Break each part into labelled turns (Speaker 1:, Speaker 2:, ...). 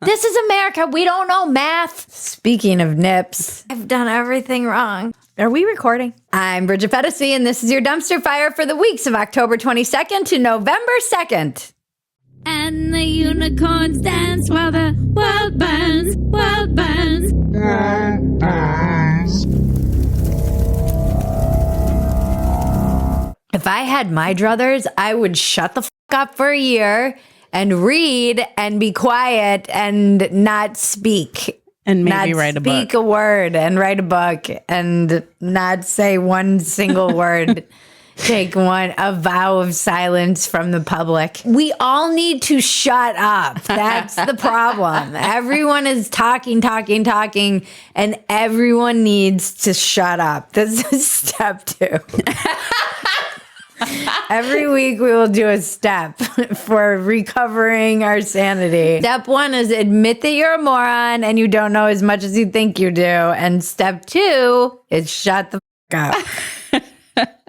Speaker 1: This is America. We don't know math. Speaking of nips, I've done everything wrong. Are we recording? I'm Bridget Phetasy, and this is your dumpster fire for the weeks of October 22nd to November 2nd.
Speaker 2: And the unicorns dance while the world burns, world burns. World burns.
Speaker 1: If I had my druthers, I would shut the up for a year and read and be quiet and not speak.
Speaker 3: And maybe write a book.
Speaker 1: Speak a word and write a book and not say one single word. Take a vow of silence from the public. We all need to shut up. That's the problem. Everyone is talking, and everyone needs to shut up. This is step 2. Every week we will do a step for recovering our sanity. Step 1 is admit that you're a moron and you don't know as much as you think you do. And step 2 is shut the up.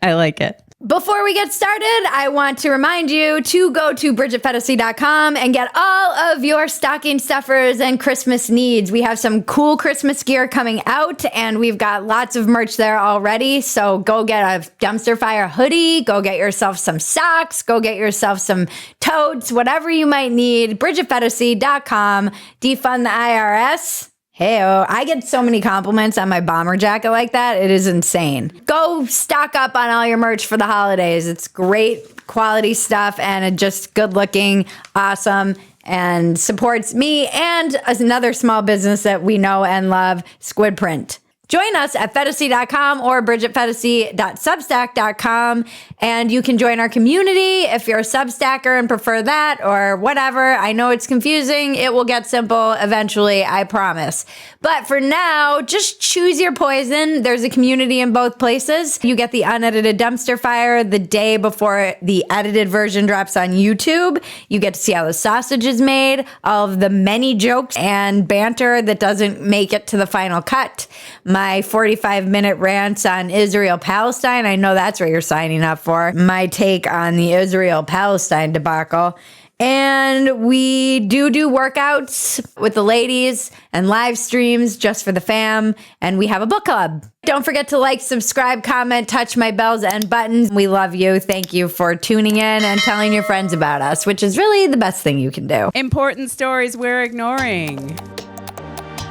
Speaker 3: I like it.
Speaker 1: Before we get started, I want to remind you to go to BridgetPhetasy.com and get all of your stocking stuffers and Christmas needs. We have some cool Christmas gear coming out, and we've got lots of merch there already. So go get a dumpster fire hoodie, go get yourself some socks, go get yourself some totes, whatever you might need. BridgetPhetasy.com. Defund the IRS. Hey-o. I get so many compliments on my bomber jacket like that. It is insane. Go stock up on all your merch for the holidays. It's great quality stuff and just good looking, awesome, and supports me and another small business that we know and love, Squid Print. Join us at Phetasy.com or BridgetPhetasy.substack.com, and you can join our community if you're a Substacker and prefer that or whatever. I know it's confusing. It will get simple eventually, I promise. But for now, just choose your poison. There's a community in both places. You get the unedited dumpster fire the day before the edited version drops on YouTube. You get to see how the sausage is made, all of the many jokes and banter that doesn't make it to the final cut. My 45-minute rants on Israel-Palestine. I know that's what you're signing up for. My take on the Israel-Palestine debacle. And we do workouts with the ladies and live streams just for the fam. And we have a book club. Don't forget to like, subscribe, comment, touch my bells and buttons. We love you. Thank you for tuning in and telling your friends about us, which is really the best thing you can do.
Speaker 3: Important stories we're ignoring.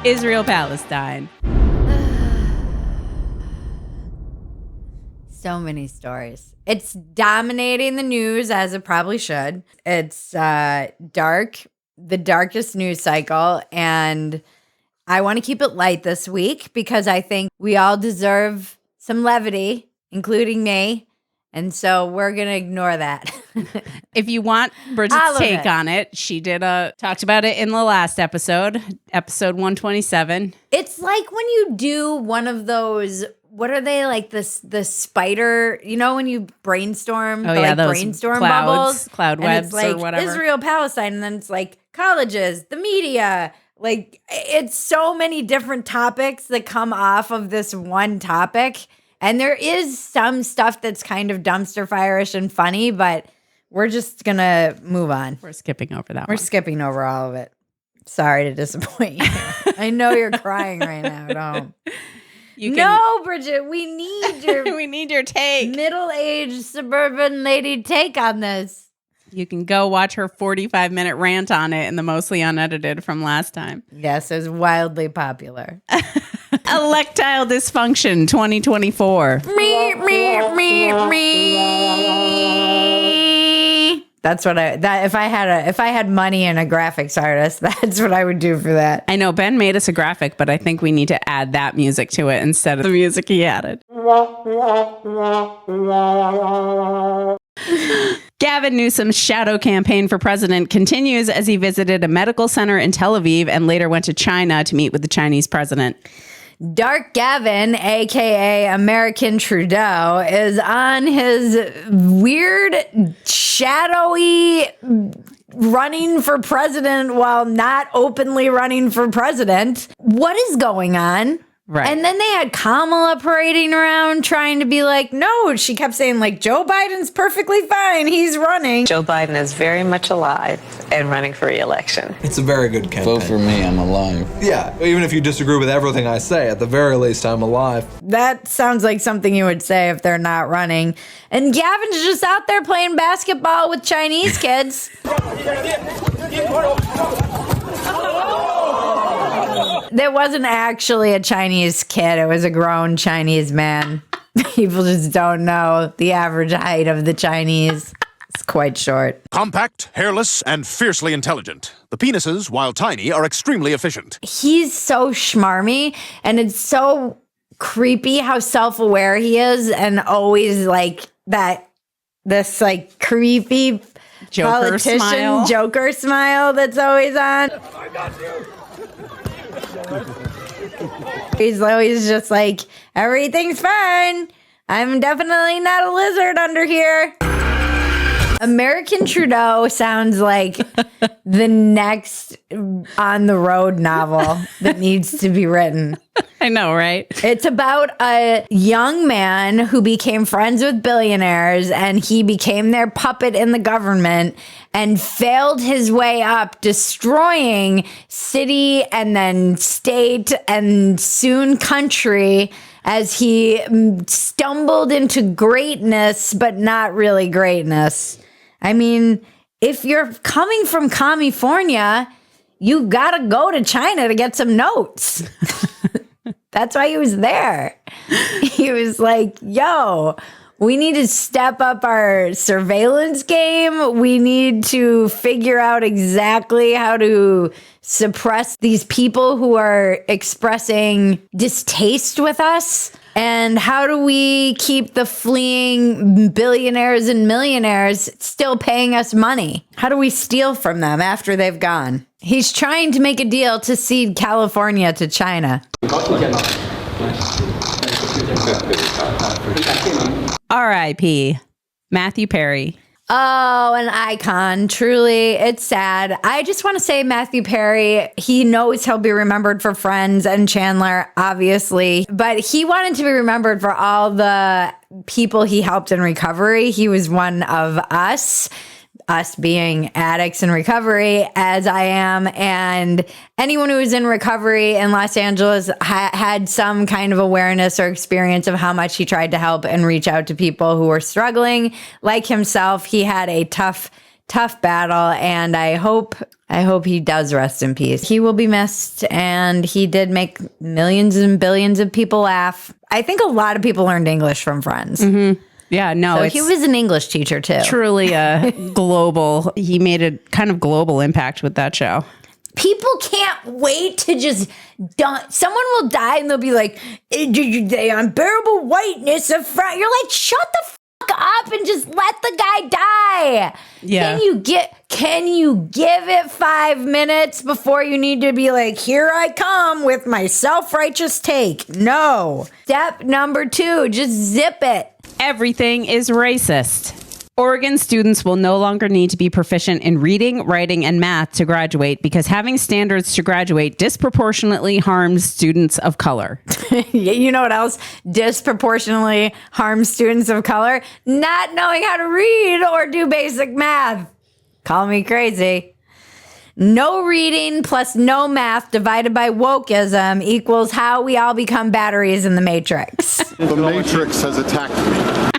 Speaker 3: Israel-Palestine.
Speaker 1: So many stories. It's dominating the news, as it probably should. It's dark, the darkest news cycle, and I want to keep it light this week because I think we all deserve some levity, including me, and so we're going to ignore that.
Speaker 3: If you want Bridget's take on it, she talked about it in the last episode 127.
Speaker 1: It's like when you do one of those, what are they, like the spider, you know, when you brainstorm, those brainstorm bubbles,
Speaker 3: cloud webs,
Speaker 1: it's like
Speaker 3: or whatever.
Speaker 1: Israel, Palestine, and then it's like colleges, the media, like it's so many different topics that come off of this one topic. And there is some stuff that's kind of dumpster fire-ish and funny, but we're just gonna move on.
Speaker 3: We're skipping over that.
Speaker 1: We're skipping over all of it. Sorry to disappoint you. I know you're crying right now at home. No, Bridget, we need
Speaker 3: your take.
Speaker 1: Middle-aged suburban lady take on this.
Speaker 3: You can go watch her 45-minute rant on it in the mostly unedited from last time.
Speaker 1: Yes, it was wildly popular.
Speaker 3: Electile Dysfunction 2024.
Speaker 1: That's what if I had money and a graphics artist, that's what I would do for that.
Speaker 3: I know Ben made us a graphic, but I think we need to add that music to it instead of the music he added. Gavin Newsom's shadow campaign for president continues as he visited a medical center in Tel Aviv and later went to China to meet with the Chinese president.
Speaker 1: Dark Gavin, a.k.a. American Trudeau, is on his weird, shadowy running for president while not openly running for president. What is going on?
Speaker 3: Right.
Speaker 1: And then they had Kamala parading around trying to be like, no, she kept saying like, Joe Biden's perfectly fine. He's running.
Speaker 4: Joe Biden is very much alive and running for re-election.
Speaker 5: It's a very good campaign.
Speaker 6: Vote for me, I'm alive.
Speaker 5: Yeah, even if you disagree with everything I say, at the very least, I'm alive.
Speaker 1: That sounds like something you would say if they're not running. And Gavin's just out there playing basketball with Chinese kids. There wasn't actually a Chinese kid. It was a grown Chinese man. People just don't know the average height of the Chinese. It's quite short.
Speaker 7: Compact, hairless, and fiercely intelligent. The penises, while tiny, are extremely efficient.
Speaker 1: He's so schmarmy, and it's so creepy how self-aware he is, and always like that, this like creepy
Speaker 3: Joker
Speaker 1: politician
Speaker 3: smile.
Speaker 1: Joker smile that's always on. He's always just like, everything's fine. I'm definitely not a lizard under here. American Trudeau sounds like the next On the Road novel that needs to be written.
Speaker 3: I know, right?
Speaker 1: It's about a young man who became friends with billionaires, and he became their puppet in the government and failed his way up, destroying city and then state and soon country as he stumbled into greatness, but not really greatness. I mean, if you're coming from Commiefornia, you gotta go to China to get some notes. That's why he was there. He was like, yo, we need to step up our surveillance game. We need to figure out exactly how to suppress these people who are expressing distaste with us. And how do we keep the fleeing billionaires and millionaires still paying us money? How do we steal from them after they've gone? He's trying to make a deal to cede California to China.
Speaker 3: R.I.P. Matthew Perry.
Speaker 1: Oh, an icon. Truly, it's sad. I just want to say Matthew Perry, he knows he'll be remembered for Friends and Chandler, obviously, but he wanted to be remembered for all the people he helped in recovery. He was one of us being addicts in recovery, as I am, and anyone who was in recovery in Los Angeles had some kind of awareness or experience of how much he tried to help and reach out to people who were struggling like himself. He had a tough battle, and I hope he does rest in peace. He will be missed, and he did make millions and billions of people laugh. I think a lot of people learned English from Friends.
Speaker 3: Mm-hmm. Yeah, no,
Speaker 1: so he was an English teacher too.
Speaker 3: Truly a global, he made a kind of global impact with that show.
Speaker 1: People can't wait to just someone will die and they'll be like, the unbearable whiteness of France. You're like, shut the fuck up and just let the guy die.
Speaker 3: Yeah.
Speaker 1: Can you give it 5 minutes before you need to be like, here I come with my self-righteous take? No. Step number 2, just zip it.
Speaker 3: Everything is racist. Oregon students will no longer need to be proficient in reading, writing, and math to graduate because having standards to graduate disproportionately harms students of color.
Speaker 1: You know what else disproportionately harms students of color? Not knowing how to read or do basic math. Call me crazy. No reading plus no math divided by wokeism equals how we all become batteries in the Matrix.
Speaker 8: The Matrix has attacked me.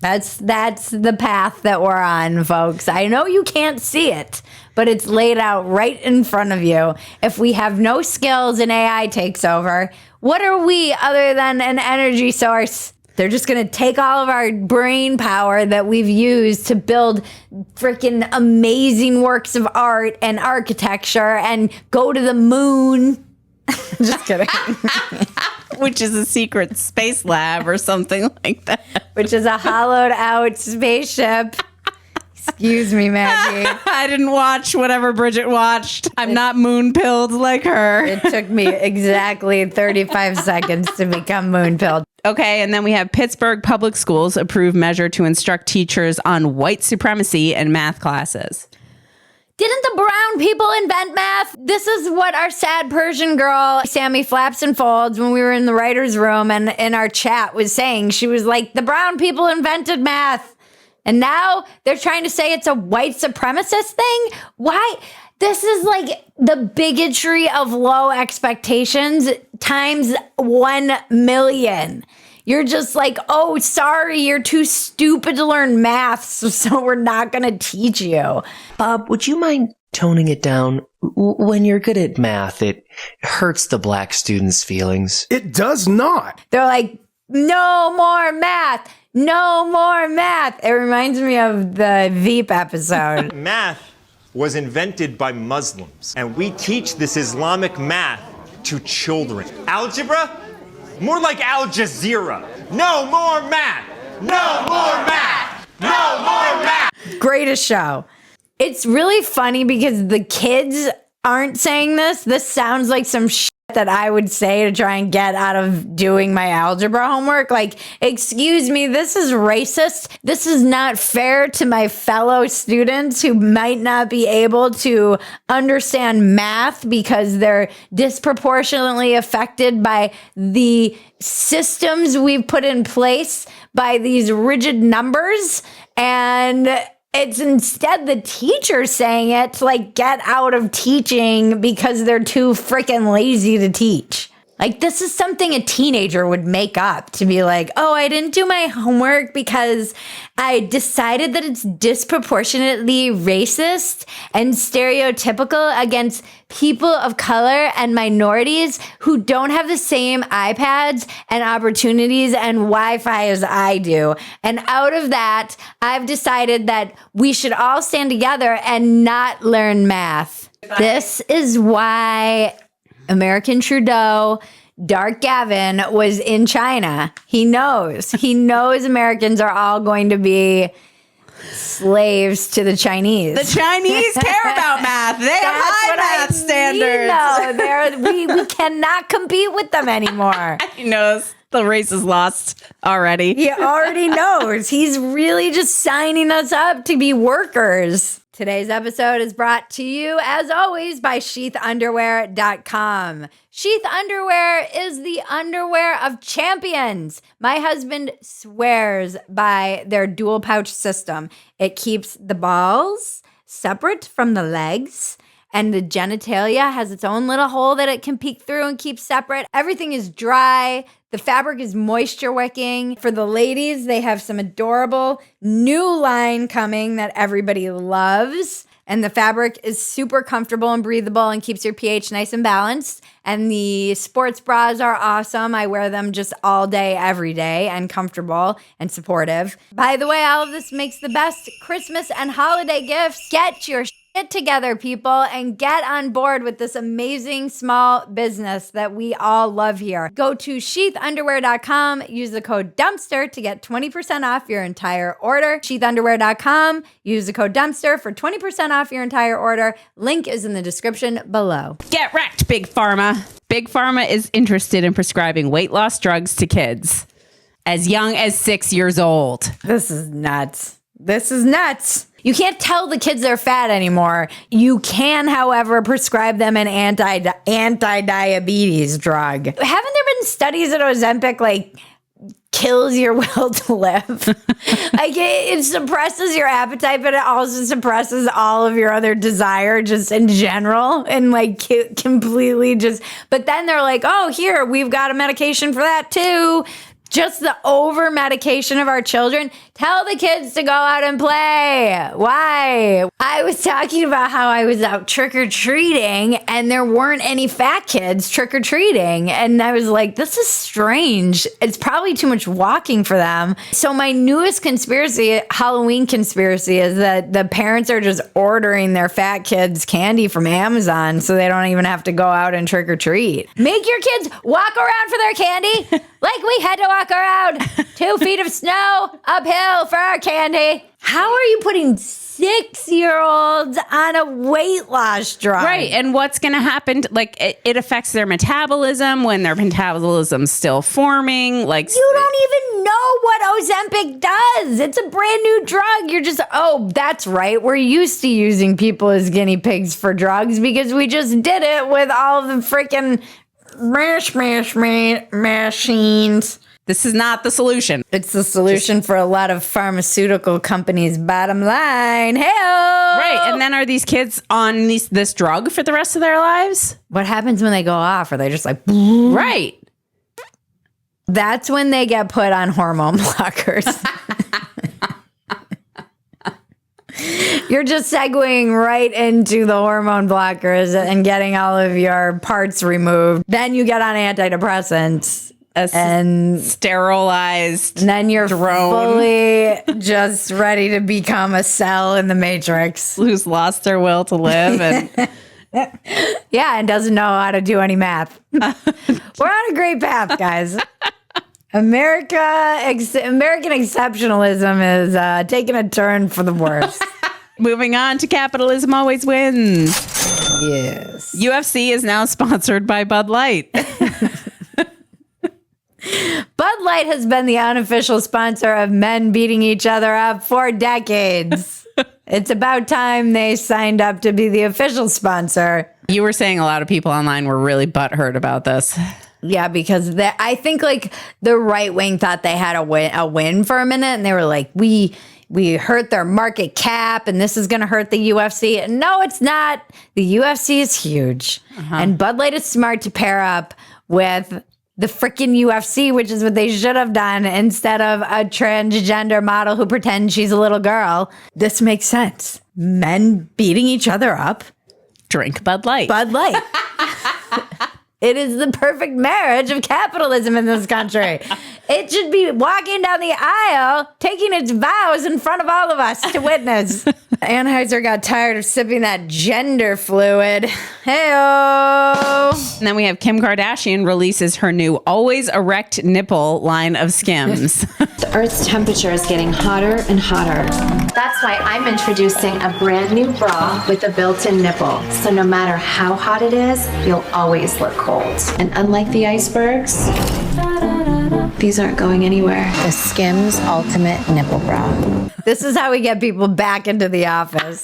Speaker 1: That's the path that we're on, folks. I know you can't see it, but it's laid out right in front of you. If we have no skills and AI takes over, what are we other than an energy source? They're just going to take all of our brain power that we've used to build freaking amazing works of art and architecture and go to the moon. Just kidding.
Speaker 3: Which is a secret space lab or something like that.
Speaker 1: Which is a hollowed out spaceship. Excuse me, Maggie.
Speaker 3: I didn't watch whatever Bridget watched. I'm not moon pilled like her.
Speaker 1: It took me exactly 35 seconds to become moon pilled.
Speaker 3: Okay, and then we have Pittsburgh Public Schools approve measure to instruct teachers on white supremacy in math classes.
Speaker 1: Didn't the brown people invent math? This is what our sad Persian girl, Sammy Flaps and Folds, when we were in the writer's room and in our chat was saying, she was like, the brown people invented math. And now they're trying to say it's a white supremacist thing? Why? This is like the bigotry of low expectations times 1 million. You're just like, oh, sorry, you're too stupid to learn math, so we're not going to teach you.
Speaker 6: Bob, would you mind toning it down? When you're good at math, it hurts the black students' feelings.
Speaker 9: It does not.
Speaker 1: They're like, no more math. No more math. It reminds me of the Veep episode.
Speaker 10: Math was invented by Muslims, and we teach this Islamic math to children. Algebra? More like Al Jazeera. No more math. No more math. No more math.
Speaker 1: Greatest show. It's really funny because the kids aren't saying this. This sounds like some shit that I would say to try and get out of doing my algebra homework. Like, excuse me, this is racist. This is not fair to my fellow students who might not be able to understand math because they're disproportionately affected by the systems we've put in place by these rigid numbers. And it's instead the teacher saying it to like get out of teaching because they're too freaking lazy to teach. Like, this is something a teenager would make up to be like, oh, I didn't do my homework because I decided that it's disproportionately racist and stereotypical against people of color and minorities who don't have the same iPads and opportunities and Wi-Fi as I do. And out of that, I've decided that we should all stand together and not learn math. This is why American Trudeau, Dark Gavin, was in China. He knows. He knows Americans are all going to be slaves to the Chinese.
Speaker 3: The Chinese care about math. They have high math standards.
Speaker 1: We cannot compete with them anymore.
Speaker 3: He knows. The race is lost already.
Speaker 1: He already knows. He's really just signing us up to be workers. Today's episode is brought to you, as always, by sheathunderwear.com. Sheath Underwear is the underwear of champions. My husband swears by their dual pouch system. It keeps the balls separate from the legs, and the genitalia has its own little hole that it can peek through and keep separate. Everything is dry. The fabric is moisture wicking. For the ladies, they have some adorable new line coming that everybody loves. And the fabric is super comfortable and breathable and keeps your pH nice and balanced. And the sports bras are awesome. I wear them just all day, every day, and comfortable and supportive. By the way, all of this makes the best Christmas and holiday gifts. Get your shit together, people, and get on board with this amazing small business that we all love here. Go to sheathunderwear.com, use the code DUMPSTER to get 20% off your entire order. Sheathunderwear.com, use the code DUMPSTER for 20% off your entire order. Link is in the description below.
Speaker 3: Get wrecked, Big Pharma. Big Pharma is interested in prescribing weight loss drugs to kids as young as 6 years old.
Speaker 1: This is nuts. This is nuts. You can't tell the kids they're fat anymore. You can, however, prescribe them an anti-diabetes drug. Haven't there been studies that Ozempic, like, kills your will to live? Like, it suppresses your appetite, but it also suppresses all of your other desire just in general. And, like, completely just... But then they're like, oh, here, we've got a medication for that, too. Just the over-medication of our children. Tell the kids to go out and play. Why? I was talking about how I was out trick-or-treating and there weren't any fat kids trick-or-treating. And I was like, this is strange. It's probably too much walking for them. So my newest conspiracy, Halloween conspiracy, is that the parents are just ordering their fat kids candy from Amazon so they don't even have to go out and trick-or-treat. Make your kids walk around for their candy like we had to walk around 2 feet of snow uphill for our candy. How are you putting 6-year-olds on a weight loss drug?
Speaker 3: Right. And what's going to happen? Like, it affects their metabolism when their metabolism's still forming. Like,
Speaker 1: you don't even know what Ozempic does. It's a brand new drug. You're just, that's right. We're used to using people as guinea pigs for drugs because we just did it with all the freaking machines.
Speaker 3: This is not the solution.
Speaker 1: It's the solution for a lot of pharmaceutical companies' bottom line. Hey-o!
Speaker 3: Right. And then are these kids on this drug for the rest of their lives?
Speaker 1: What happens when they go off? Are they just like...
Speaker 3: Right.
Speaker 1: That's when they get put on hormone blockers. You're just segueing right into the hormone blockers and getting all of your parts removed. Then you get on antidepressants. And
Speaker 3: sterilized,
Speaker 1: and then you're
Speaker 3: drone.
Speaker 1: fully just ready to become a cell in the Matrix,
Speaker 3: who's lost their will to live, and
Speaker 1: and doesn't know how to do any math. We're on a great path, guys. American exceptionalism is taking a turn for the worse.
Speaker 3: Moving on to capitalism always wins.
Speaker 1: Yes.
Speaker 3: UFC is now sponsored by Bud Light.
Speaker 1: Bud Light has been the unofficial sponsor of men beating each other up for decades. It's about time they signed up to be the official sponsor.
Speaker 3: You were saying a lot of people online were really butthurt about this.
Speaker 1: Yeah, because I think like the right wing thought they had a win for a minute, and they were like, we hurt their market cap, and this is going to hurt the UFC. No, it's not. The UFC is huge, and Bud Light is smart to pair up with the freaking UFC, which is what they should have done instead of a transgender model who pretends she's a little girl. This makes sense. Men beating each other up.
Speaker 3: Drink Bud Light.
Speaker 1: Bud Light. It is the perfect marriage of capitalism in this country. It should be walking down the aisle, taking its vows in front of all of us to witness. Anheuser got tired of sipping that gender fluid. Hey-o!
Speaker 3: And then we have Kim Kardashian releases her new Always Erect Nipple line of Skims.
Speaker 9: The Earth's temperature is getting hotter and hotter. That's why I'm introducing a brand new bra with a built-in nipple. So no matter how hot it is, you'll always look cold. And unlike the icebergs, these aren't going anywhere.
Speaker 11: The Skims Ultimate Nipple Bra.
Speaker 1: This is how we get people back into the office.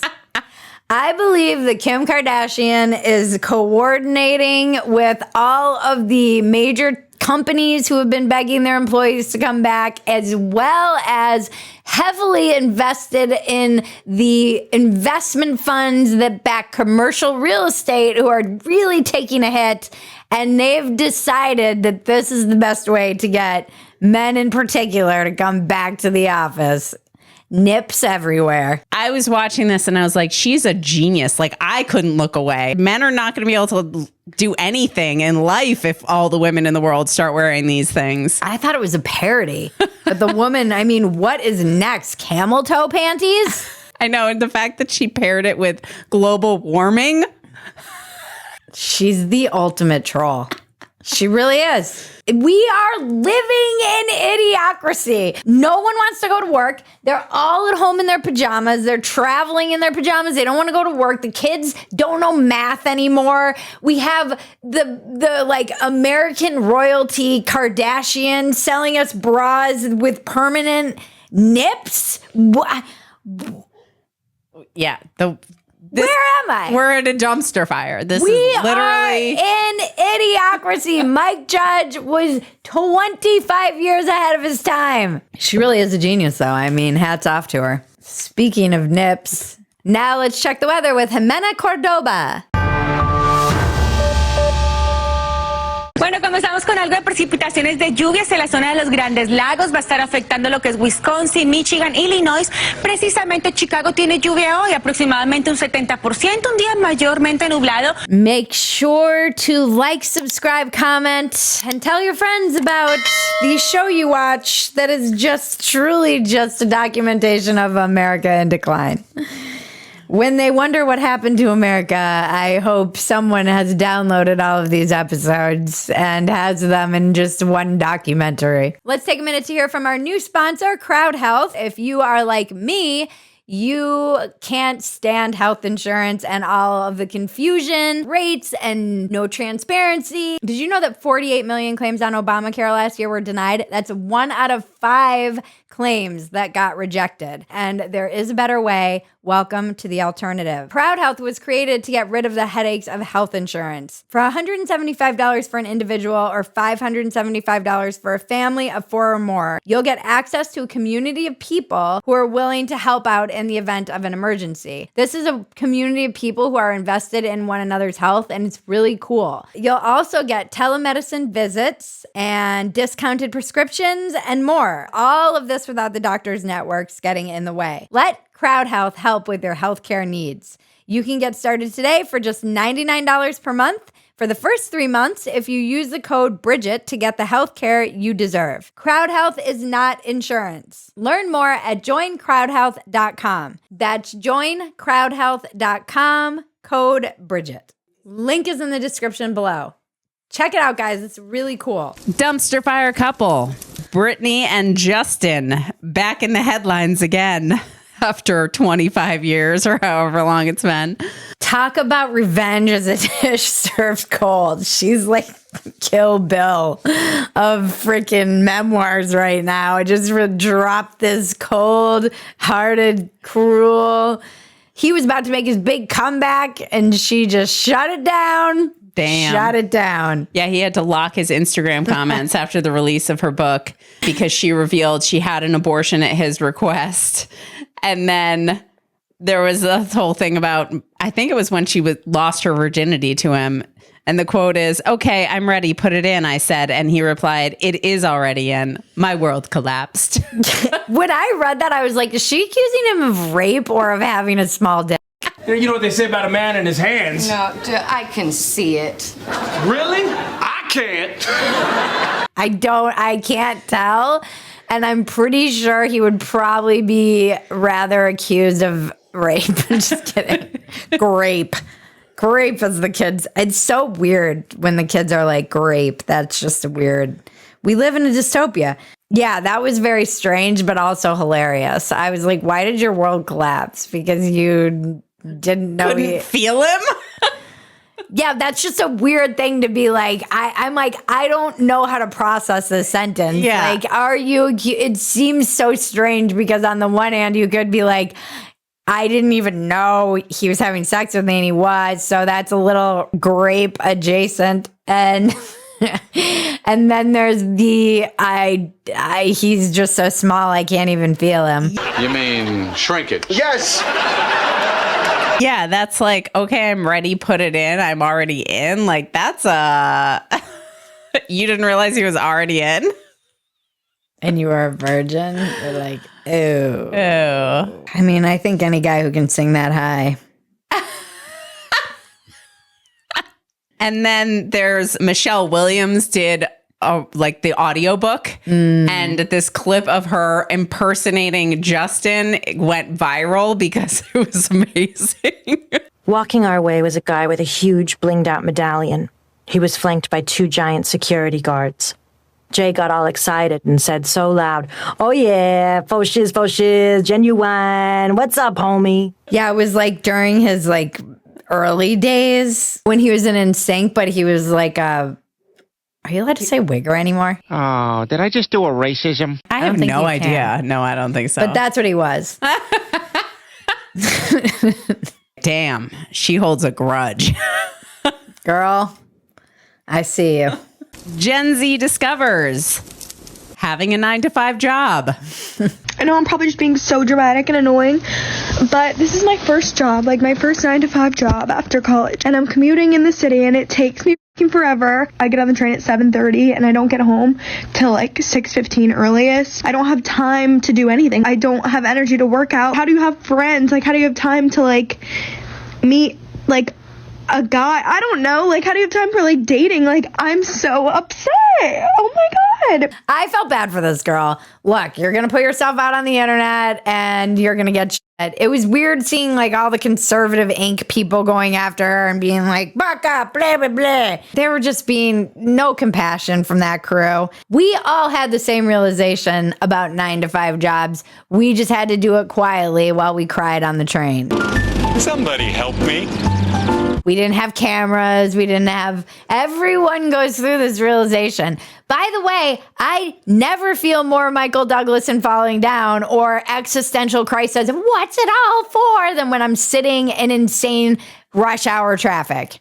Speaker 1: I believe that Kim Kardashian is coordinating with all of the major companies who have been begging their employees to come back, as well as heavily invested in the investment funds that back commercial real estate, who are really taking a hit. And they've decided that this is the best way to get men in particular to come back to the office. Nips everywhere.
Speaker 3: I was watching this and I was like, she's a genius. Like, I couldn't look away. Men are not going to be able to do anything in life if all the women in the world start wearing these things.
Speaker 1: I thought it was a parody. But the woman, I mean, what is next? Camel toe panties?
Speaker 3: I know. And the fact that she paired it with global warming.
Speaker 1: She's the ultimate troll. She really is. We are living in idiocracy. No one wants to go to work. They're all at home in their pajamas. They're traveling in their pajamas. They don't want to go to work. The kids don't know math anymore. We have the like American royalty Kardashian selling us bras with permanent nips.
Speaker 3: Yeah.
Speaker 1: Where am I?
Speaker 3: We're at a dumpster fire. This is literally
Speaker 1: are in idiocracy. Mike Judge was 25 years ahead of his time. She really is a genius, though. I mean, hats off to her. Speaking of nips, now let's check the weather with Jimena Cordoba.
Speaker 12: Bueno, comenzamos con algo de precipitaciones de lluvias en la zona de los Grandes Lagos. Va a estar afectando lo que es Wisconsin, Michigan, Illinois. Precisamente Chicago tiene lluvia hoy, aproximadamente un 70%, un día mayormente nublado.
Speaker 1: Make sure to like, subscribe, comment, and tell your friends about the show you watch that is just truly just a documentation of America in decline. When they wonder what happened to America, I hope someone has downloaded all of these episodes and has them in just one documentary. Let's take a minute to hear from our new sponsor, CrowdHealth. If you are like me, you can't stand health insurance and all of the confusion, rates, and no transparency. Did you know that 48 million claims on Obamacare last year were denied? That's 1 out of 5 claims that got rejected. And there is a better way. Welcome to the alternative. CrowdHealth was created to get rid of the headaches of health insurance. For $175 for an individual or $575 for a family of 4 or more, you'll get access to a community of people who are willing to help out in the event of an emergency. This is a community of people who are invested in one another's health, and it's really cool. You'll also get telemedicine visits and discounted prescriptions and more. All of this without the doctor's networks getting in the way. Let CrowdHealth help with your healthcare needs. You can get started today for just $99 per month for the first 3 months if you use the code Bridget to get the healthcare you deserve. CrowdHealth is not insurance. Learn more at joincrowdhealth.com. That's joincrowdhealth.com, code Bridget. Link is in the description below. Check it out, guys. It's really cool.
Speaker 3: Dumpster fire couple, Brittany and Justin, back in the headlines again after 25 years or however long it's been.
Speaker 1: Talk about revenge as a dish served cold. She's like Kill Bill of freaking memoirs right now. I just dropped this cold-hearted, cruel. He was about to make his big comeback, and she just shut it down.
Speaker 3: Damn.
Speaker 1: Shut it down.
Speaker 3: Yeah, he had to lock his Instagram comments after the release of her book because she revealed she had an abortion at his request. And then there was this whole thing about, I think it was when she lost her virginity to him. And the quote is, "Okay, I'm ready. Put it in," I said. And he replied, "It is already in. My world collapsed."
Speaker 1: When I read that, I was like, is she accusing him of rape or of having a small dick?
Speaker 13: You know what they say about a man and his hands?
Speaker 14: No, I can see it.
Speaker 13: Really? I can't.
Speaker 1: I can't tell. And I'm pretty sure he would probably be rather accused of rape. Just kidding. Grape. Grape as the kids. It's so weird when the kids are like grape. That's just weird. We live in a dystopia. Yeah, that was very strange, but also hilarious. I was like, why did your world collapse? Because you didn't know
Speaker 3: Couldn't feel him?
Speaker 1: Yeah, that's just a weird thing to be like. I'm like, I don't know how to process this sentence.
Speaker 3: Yeah.
Speaker 1: Like, it seems so strange because on the one hand, you could be like, I didn't even know he was having sex with me, and he was. So that's a little grape adjacent. And and then there's the he's just so small I can't even feel him.
Speaker 15: You mean shrinkage?
Speaker 8: Yes.
Speaker 3: Yeah, that's like, okay, I'm ready, put it in, I'm already in. Like, that's you didn't realize he was already in?
Speaker 1: And you were a virgin? You're like, ew.
Speaker 3: Ew.
Speaker 1: I mean, I think any guy who can sing that high.
Speaker 3: And then there's Michelle Williams did like the audiobook, and this clip of her impersonating Justin went viral because it was amazing.
Speaker 16: Walking our way was a guy with a huge blinged out medallion. He was flanked by 2 giant security guards. Jay got all excited and said so loud, "Oh yeah, faux shiz, genuine. What's up, homie?"
Speaker 1: Yeah, it was like during his like early days when he was in NSYNC, but he was like are you allowed to say wigger anymore?
Speaker 17: Oh, did I just do a racism?
Speaker 3: I have no idea. No, I don't think so.
Speaker 1: But that's what he was.
Speaker 3: Damn, she holds a grudge.
Speaker 1: Girl, I see you.
Speaker 3: Gen Z discovers having a 9-to-5 job.
Speaker 18: I know I'm probably just being so dramatic and annoying, but this is my first job, like my first 9-to-5 job after college. And I'm commuting in the city and it takes me forever. I get on the train at 7:30 and I don't get home till like 6:15 earliest. I don't have time to do anything. I don't have energy to work out. How do you have friends? Like, how do you have time to like meet like a guy? I don't know. Like, how do you have time for like dating? Like, I'm so upset. Oh my God.
Speaker 1: I felt bad for this girl. Look, you're going to put yourself out on the internet and you're going to get It was weird seeing like all the conservative ink people going after her and being like, buck up, blah, blah, blah. They were just being no compassion from that crew. We all had the same realization about 9-to-5 jobs. We just had to do it quietly while we cried on the train.
Speaker 19: Somebody help me.
Speaker 1: We didn't have cameras. We didn't have... Everyone goes through this realization. By the way, I never feel more Michael Douglas in Falling Down or existential crisis, what's it all for, than when I'm sitting in insane rush hour traffic.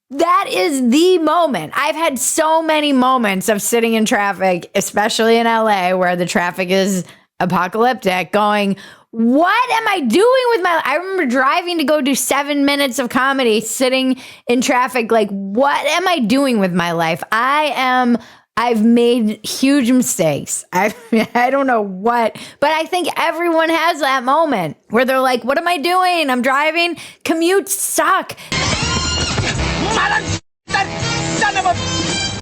Speaker 1: That is the moment. I've had so many moments of sitting in traffic, especially in LA, where the traffic is apocalyptic, going, what am I doing with my life? I remember driving to go do 7 minutes of comedy, sitting in traffic, like, what am I doing with my life? I've made huge mistakes. I don't know what, but I think everyone has that moment where they're like, what am I doing? I'm driving. Commutes suck.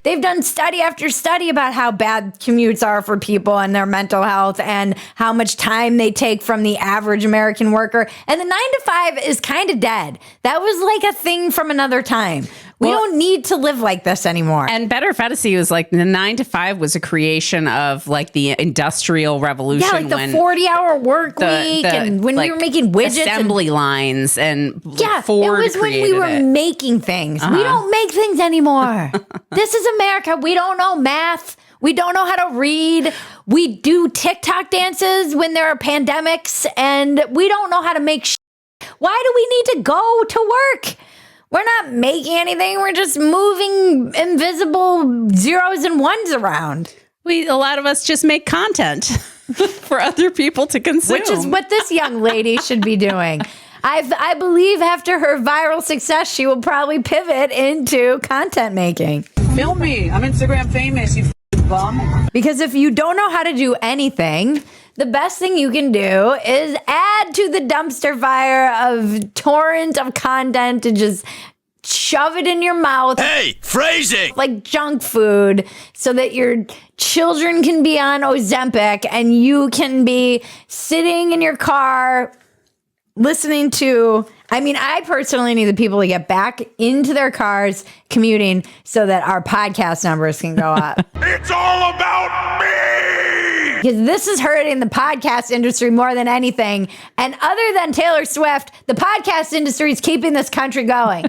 Speaker 1: They've done study after study about how bad commutes are for people and their mental health and how much time they take from the average American worker. And the 9-to-5 is kind of dead. That was like a thing from another time. We don't need to live like this anymore.
Speaker 3: And Better Phetasy was like the 9-to-5 was a creation of like the Industrial Revolution.
Speaker 1: Yeah, like the 40-hour work week and when we were making widgets.
Speaker 3: Assembly lines and Ford
Speaker 1: it was when we were making things. We don't make things anymore. This is America. We don't know math. We don't know how to read. We do TikTok dances when there are pandemics and we don't know how to make shit. Why do we need to go to work? We're not making anything. We're just moving invisible zeros and ones around.
Speaker 3: A lot of us just make content for other people to consume.
Speaker 1: Which is what this young lady should be doing. I believe after her viral success, she will probably pivot into content making.
Speaker 20: Film me. I'm Instagram famous, you bum.
Speaker 1: Because if you don't know how to do anything, the best thing you can do is add to the dumpster fire of torrent of content and just shove it in your mouth.
Speaker 19: Hey, phrasing!
Speaker 1: Like junk food so that your children can be on Ozempic and you can be sitting in your car listening to... I personally need the people to get back into their cars commuting so that our podcast numbers can go up.
Speaker 19: It's all about me!
Speaker 1: Because this is hurting the podcast industry more than anything. And other than Taylor Swift, the podcast industry is keeping this country going.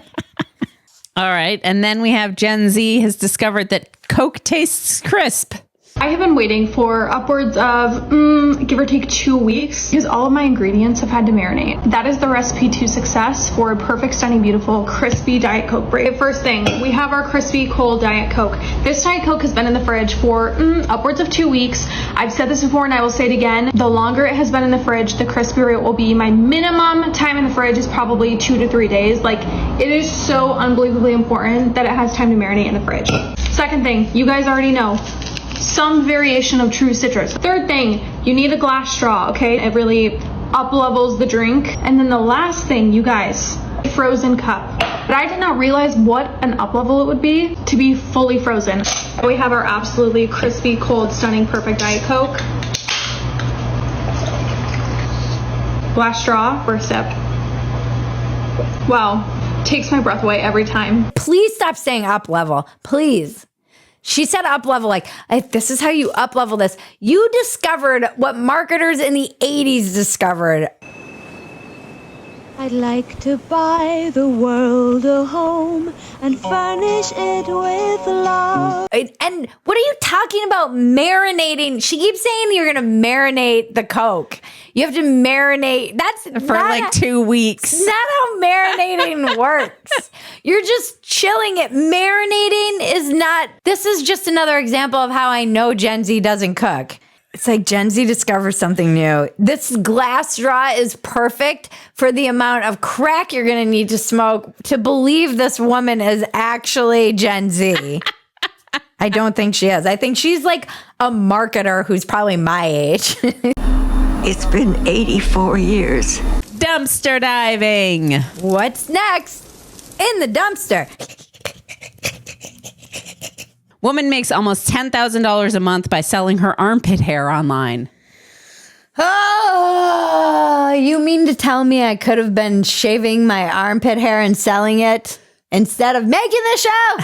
Speaker 3: All right. And then we have Gen Z has discovered that Coke tastes crisp.
Speaker 18: I have been waiting for upwards of, give or take 2 weeks because all of my ingredients have had to marinate. That is the recipe to success for a perfect, stunning, beautiful, crispy Diet Coke break. First thing, we have our crispy, cold Diet Coke. This Diet Coke has been in the fridge for upwards of 2 weeks. I've said this before and I will say it again. The longer it has been in the fridge, the crispier it will be. My minimum time in the fridge is probably 2 to 3 days. Like, it is so unbelievably important that it has time to marinate in the fridge. Second thing, you guys already know. Some variation of true citrus. Third thing, you need a glass straw, okay? It really up levels the drink. And then the last thing, you guys, frozen cup. But I did not realize what an up level it would be to be fully frozen. We have our absolutely crispy, cold, stunning, perfect Diet Coke. Glass straw, first sip. Wow, takes my breath away every time.
Speaker 1: Please stop saying up level, please. She said up level, like, this is how you up level this. You discovered what marketers in the 80s discovered.
Speaker 2: I'd like to buy the world a home and furnish it with love.
Speaker 1: And what are you talking about marinating? She keeps saying you're going to marinate the Coke. You have to marinate. That's
Speaker 3: for like 2 weeks.
Speaker 1: That's not how marinating works. You're just chilling it. Marinating is not. This is just another example of how I know Gen Z doesn't cook. It's like Gen Z discovers something new. This glass straw is perfect for the amount of crack you're going to need to smoke to believe this woman is actually Gen Z. I don't think she is. I think she's like a marketer who's probably my age.
Speaker 21: It's been 84 years.
Speaker 3: Dumpster diving.
Speaker 1: What's next? In the dumpster.
Speaker 3: Woman makes almost $10,000 a month by selling her armpit hair online.
Speaker 1: Oh, you mean to tell me I could have been shaving my armpit hair and selling it instead of making the show?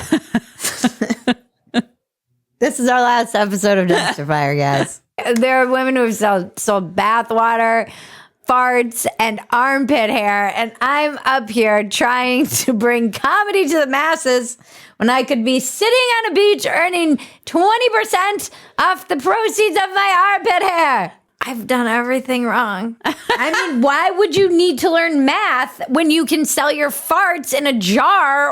Speaker 1: This is our last episode of Dumpster Fire, guys. There are women who have sold bath water, farts, and armpit hair, and I'm up here trying to bring comedy to the masses when I could be sitting on a beach earning 20% off the proceeds of my armpit hair. I've done everything wrong. I mean, why would you need to learn math when you can sell your farts in a jar?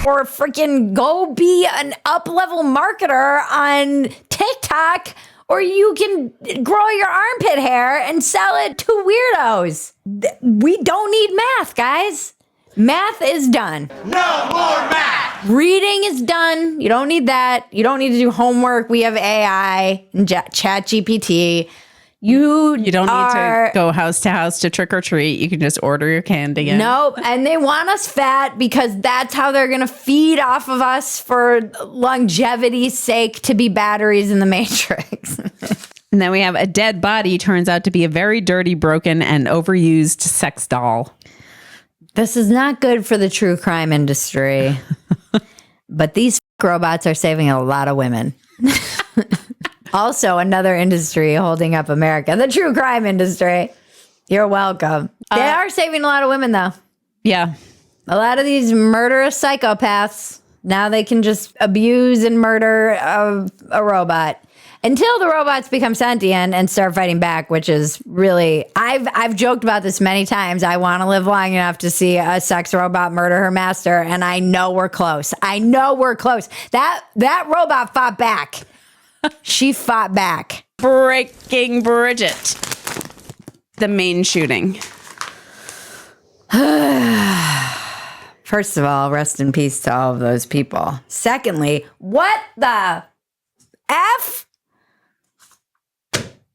Speaker 1: Or freaking go be an up-level marketer on TikTok, or you can grow your armpit hair and sell it to weirdos. We don't need math, guys. Math is done.
Speaker 10: No more math!
Speaker 1: Reading is done. You don't need that. You don't need to do homework. We have AI and ChatGPT. You
Speaker 3: don't need to go house to house to trick or treat. You can just order your candy in.
Speaker 1: Nope. And they want us fat because that's how they're going to feed off of us for longevity's sake, to be batteries in the Matrix.
Speaker 3: And then we have a dead body turns out to be a very dirty, broken, and overused sex doll.
Speaker 1: This is not good for the true crime industry. But these robots are saving a lot of women. Also, another industry holding up America, the true crime industry. You're welcome. They are saving a lot of women, though.
Speaker 3: Yeah.
Speaker 1: A lot of these murderous psychopaths, now they can just abuse and murder a robot until the robots become sentient and start fighting back, which is really, I've joked about this many times. I want to live long enough to see a sex robot murder her master, and I know we're close. I know we're close. That robot fought back. She fought back.
Speaker 3: Breaking Bridget. The main shooting.
Speaker 1: First of all, rest in peace to all of those people. Secondly, what the F?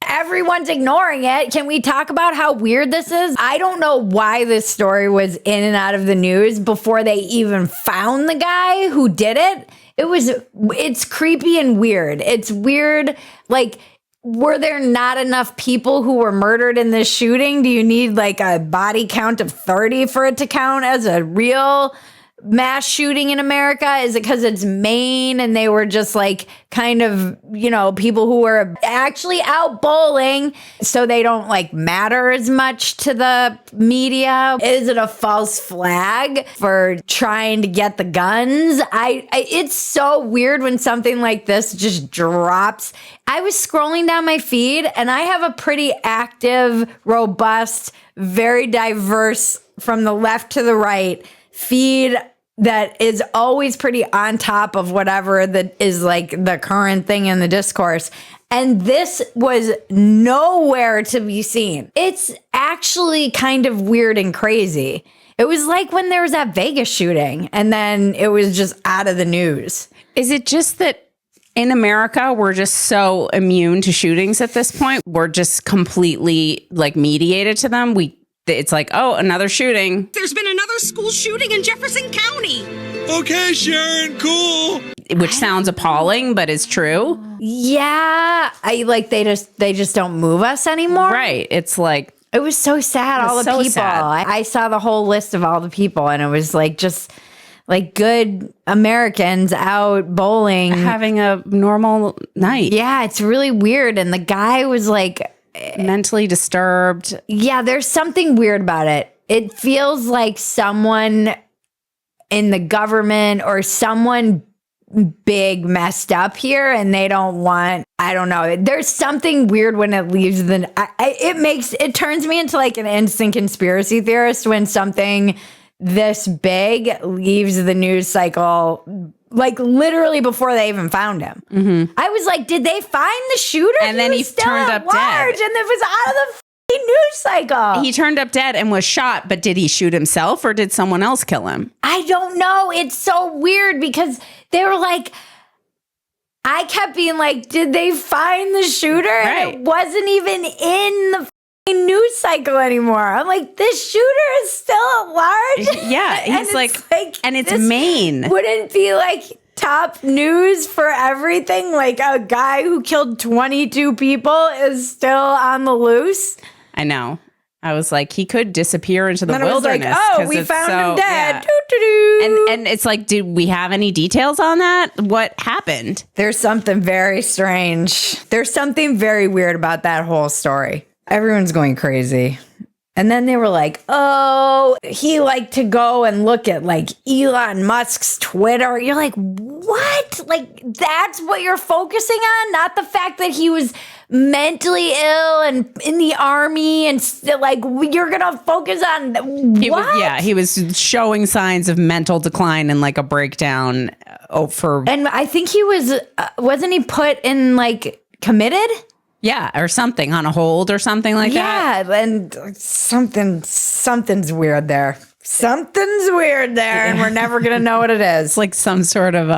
Speaker 1: Everyone's ignoring it. Can we talk about how weird this is? I don't know why this story was in and out of the news before they even found the guy who did it. It's creepy and weird. It's weird. Like, were there not enough people who were murdered in this shooting? Do you need like a body count of 30 for it to count as a real mass shooting in America? Is it because it's Maine and they were just like kind of, people who were actually out bowling, so they don't like matter as much to the media? Is it a false flag for trying to get the guns? It's so weird when something like this just drops. I was scrolling down my feed and I have a pretty active, robust, very diverse from the left to the right feed that is always pretty on top of whatever that is like the current thing in the discourse. And this was nowhere to be seen. It's actually kind of weird and crazy. It was like when there was that Vegas shooting and then it was just out of the news.
Speaker 3: Is it just that in America, we're just so immune to shootings at this point? We're just completely like mediated to them. It's like, oh, another shooting.
Speaker 4: There's been another school shooting in Jefferson County.
Speaker 19: Okay, Sharon, cool.
Speaker 3: Which sounds appalling, but is true.
Speaker 1: Yeah, they just don't move us anymore.
Speaker 3: Right. It's like,
Speaker 1: it was so sad. All the people.
Speaker 3: Sad.
Speaker 1: I saw the whole list of all the people, and it was like just like good Americans out bowling,
Speaker 3: having a normal night.
Speaker 1: Yeah, it's really weird. And the guy was like
Speaker 3: mentally disturbed.
Speaker 1: Yeah, there's something weird about it. It feels like someone in the government or someone big messed up here and they don't want, I don't know. There's something weird when it leaves it turns me into like an instant conspiracy theorist when something this big leaves the news cycle, like literally before they even found him.
Speaker 3: Mm-hmm.
Speaker 1: I was like, did they find the shooter?
Speaker 3: And then he turned up dead.
Speaker 1: And it was out of the news cycle.
Speaker 3: He turned up dead and was shot, but did he shoot himself or did someone else kill him?
Speaker 1: I don't know. It's so weird because they were like, I kept being like, did they find the shooter?
Speaker 3: Right.
Speaker 1: And it wasn't even in the news cycle anymore. I'm like, this shooter is still at large.
Speaker 3: Yeah, he's like, and it's Maine.
Speaker 1: Wouldn't be like top news for everything. Like a guy who killed 22 people is still on the loose.
Speaker 3: I know. I was like, he could disappear into the wilderness.
Speaker 1: Like, oh, we found him dead.
Speaker 3: Yeah.
Speaker 1: Doo-doo-doo.
Speaker 3: And it's like, did we have any details on that? What happened?
Speaker 1: There's something very strange. There's something very weird about that whole story. Everyone's going crazy. And then they were like, oh, he liked to go and look at like Elon Musk's Twitter. You're like, what? Like, that's what you're focusing on? Not the fact that he was mentally ill and in the army and like, you're going to focus on what?
Speaker 3: He was showing signs of mental decline and like a breakdown
Speaker 1: And I think he was, wasn't he put in like committed?
Speaker 3: Yeah, or something on a hold or something like that.
Speaker 1: Yeah, and something's weird there. Something's weird there, and we're never going to know what it is.
Speaker 3: It's like some sort of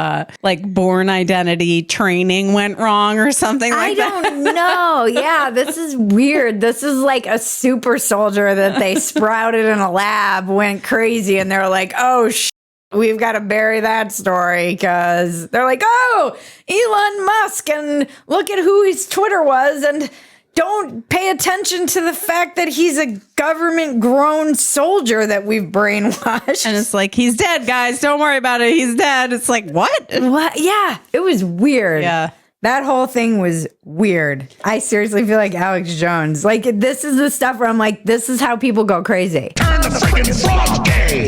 Speaker 3: like born identity training went wrong or something like that.
Speaker 1: I don't know. Yeah, this is weird. This is like a super soldier that they sprouted in a lab, went crazy, and they're like, oh, we've got to bury that story because they're like, oh, Elon Musk, and look at who his Twitter was, and don't pay attention to the fact that he's a government-grown soldier that we've brainwashed.
Speaker 3: And it's like, he's dead, guys. Don't worry about it. He's dead. It's like, what?
Speaker 1: What? Yeah, it was weird.
Speaker 3: Yeah.
Speaker 1: That whole thing was weird. I seriously feel like Alex Jones. Like, this is the stuff where I'm like, this is how people go crazy.
Speaker 19: Turn the freaking frog gay.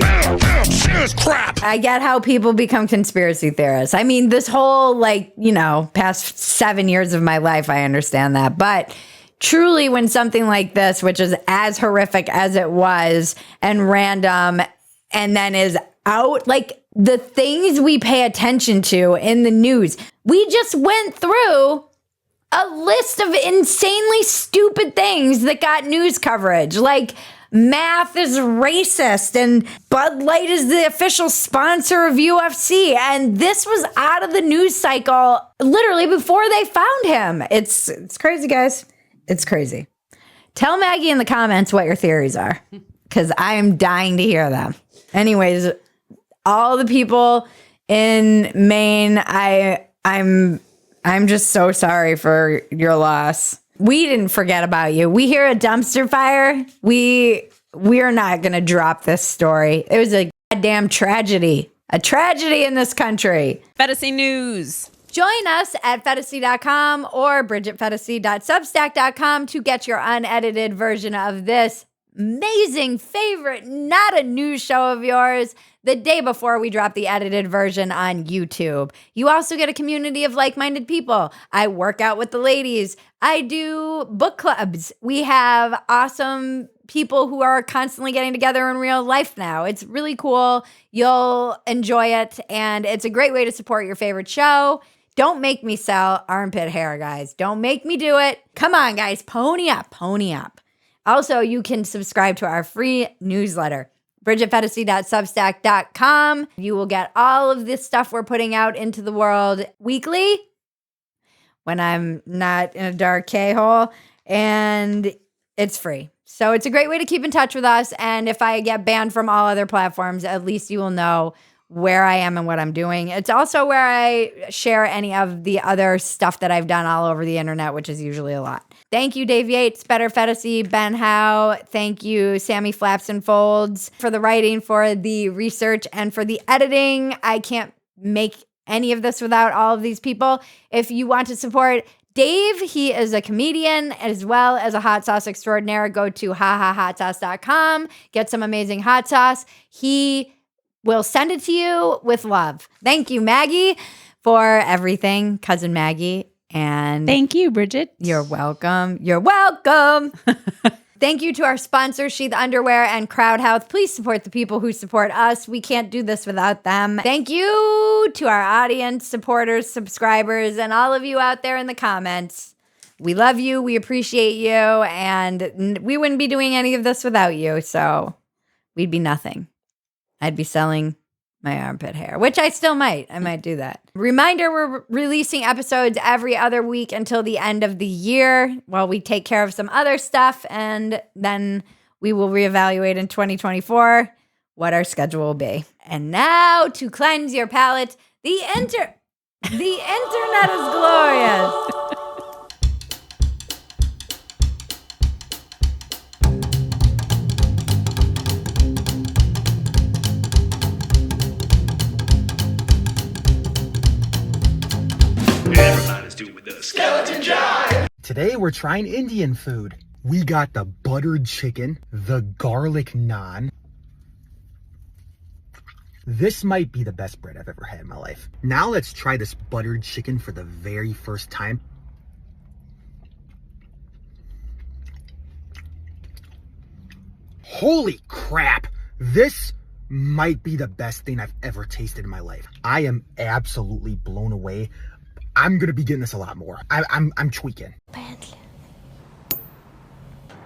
Speaker 19: Serious crap.
Speaker 1: I get how people become conspiracy theorists. I mean, this whole, like, you know, past 7 years of my life, I understand that. But truly, when something like this, which is as horrific as it was and random, and then is out, like the things we pay attention to in the news, we just went through a list of insanely stupid things that got news coverage, like math is racist and Bud Light is the official sponsor of UFC. And this was out of the news cycle literally before they found him. It's crazy, guys. It's crazy. Tell Maggie in the comments what your theories are, because I am dying to hear them. Anyways, all the people in Maine, I'm just so sorry for your loss. We didn't forget about you. We hear a dumpster fire. We are not going to drop this story. It was a goddamn tragedy. A tragedy in this country.
Speaker 3: Phetasy News.
Speaker 1: Join us at Phetasy.com or BridgetPhetasy.substack.com to get your unedited version of this amazing favorite, not a news show of yours, the day before we drop the edited version on YouTube. You also get a community of like-minded people. I work out with the ladies. I do book clubs. We have awesome people who are constantly getting together in real life now. It's really cool. You'll enjoy it, and it's a great way to support your favorite show. Don't make me sell armpit hair, guys. Don't make me do it. Come on, guys. Pony up. Pony up. Also, you can subscribe to our free newsletter, BridgetPhetasy.substack.com. You will get all of this stuff we're putting out into the world weekly when I'm not in a dark K-hole, and it's free. So it's a great way to keep in touch with us, and if I get banned from all other platforms, at least you will know where I am and what I'm doing. It's also where I share any of the other stuff that I've done all over the internet, which is usually a lot. Thank you, Dave Yates, Better Phetasy, Ben Howe. Thank you, Sammy Flaps and Folds, for the writing, for the research, and for the editing. I can't make any of this without all of these people. If you want to support Dave, he is a comedian as well as a hot sauce extraordinaire. Go to hahahotsauce.com. Get some amazing hot sauce. He will send it to you with love. Thank you, Maggie, for everything, Cousin Maggie. And
Speaker 3: thank you, Bridget.
Speaker 1: You're welcome. You're welcome. Thank you to our sponsors, Sheath Underwear and CrowdHealth. Please support the people who support us. We can't do this without them. Thank you to our audience, supporters, subscribers, and all of you out there in the comments. We love you. We appreciate you. And we wouldn't be doing any of this without you. So we'd be nothing. I'd be selling my armpit hair, which I still might. I might do that. Reminder, we're releasing episodes every other week until the end of the year while we take care of some other stuff, and then we will reevaluate in 2024 what our schedule will be. And now, to cleanse your palate, the internet is glorious.
Speaker 5: Everybody's doing the skeleton jive.
Speaker 22: Today we're trying Indian food. We got the buttered chicken, the garlic naan. This might be the best bread I've ever had in my life. Now let's try this buttered chicken for the very first time. Holy crap! This might be the best thing I've ever tasted in my life. I am absolutely blown away. I'm gonna be getting this a lot more. I'm tweaking.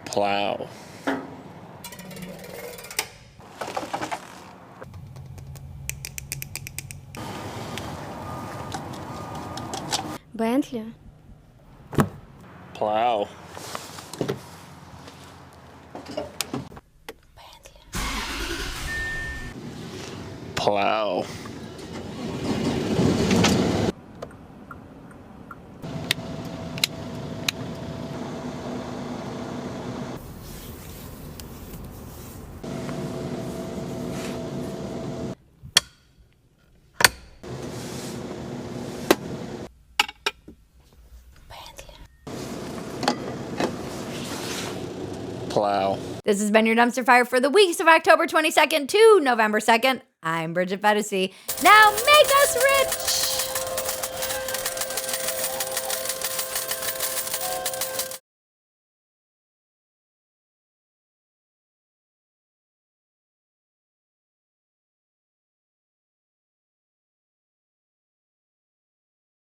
Speaker 5: Plow.
Speaker 23: Bentley.
Speaker 5: Plow. Plow. Plow.
Speaker 1: This has been your dumpster fire for the weeks of October 22nd to November 2nd. I'm Bridget Phetasy. Now make us rich!